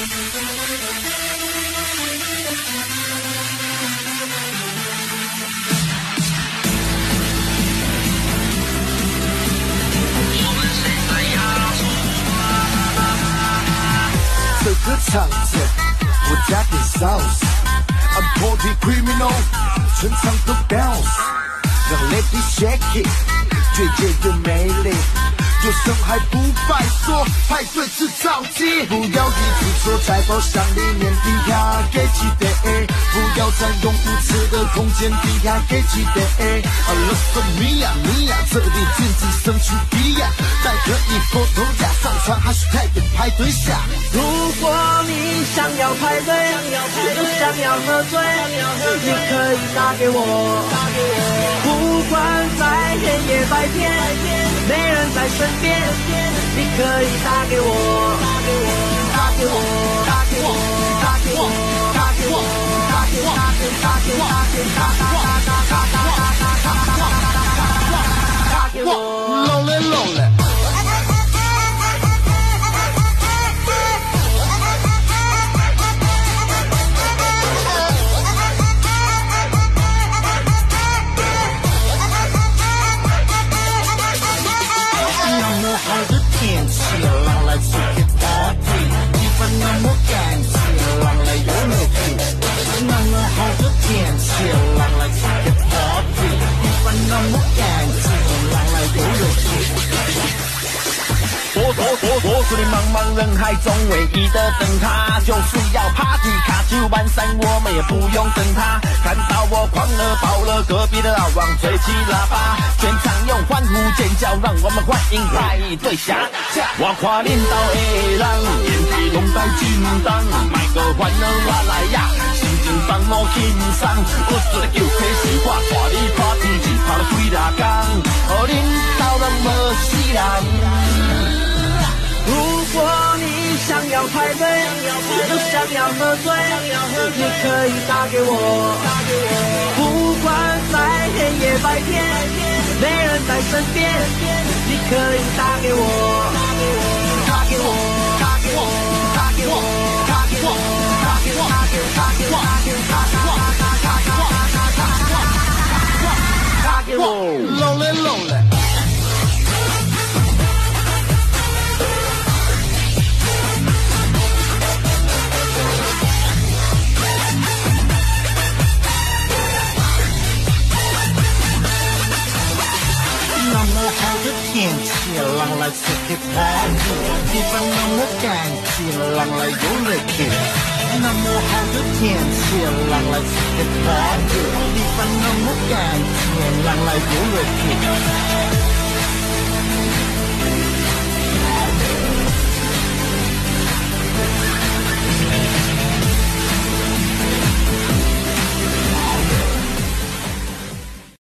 这个场子我加点 sauce，I'm party criminal， 全场都 bounce， 让 lady shake it， 越夜越美丽。有生还不拜说，派对制造机，不要一直坐在包厢里面底下给几杯，不要占用不耻的空间底下给几杯。Look at me 呀你呀，这里禁止升出低呀，带着你 photo 加上传 hashtag 派对下。如果你想要派对，又想要喝醉，你可以打给我，不管在黑夜白天，没人在身边，你可以打给我，打给我，打给我，打给我，打给我，打给我，打给我，打给我，打给我，打给我 ，lonely lonely。浪来出去 party， 气氛那么感气，浪来有乐趣。那么好的天气，浪来出去 party， 气氛那么感气，浪来有乐趣。多数的茫茫人海中，唯一的灯塔就是要 party 卡酒满山，我们也不用等他。看到我狂了爆了，隔壁的老王吹起喇叭，全场用欢呼尖叫，让我们欢迎派对下。我看领导的人，演技拢在紧张，卖个欢乐我来呀，心情放我轻松。我做的球客是我带你 party， 只跑了几大工，和领导人无死人。如果你想要派对，又想要喝醉，你可以打给我，不管在黑夜白天，没人在身边，你可以打给我，打给我，打给我，打给我，打给我，打给我，打给我，打给我，打给我，打给我 ，lonely lonely。那么好的天气，浪来出去 party， 气氛那么感气，浪来有乐趣。那么好的天气，浪来出去 party， 气氛那么感气，浪来有乐趣。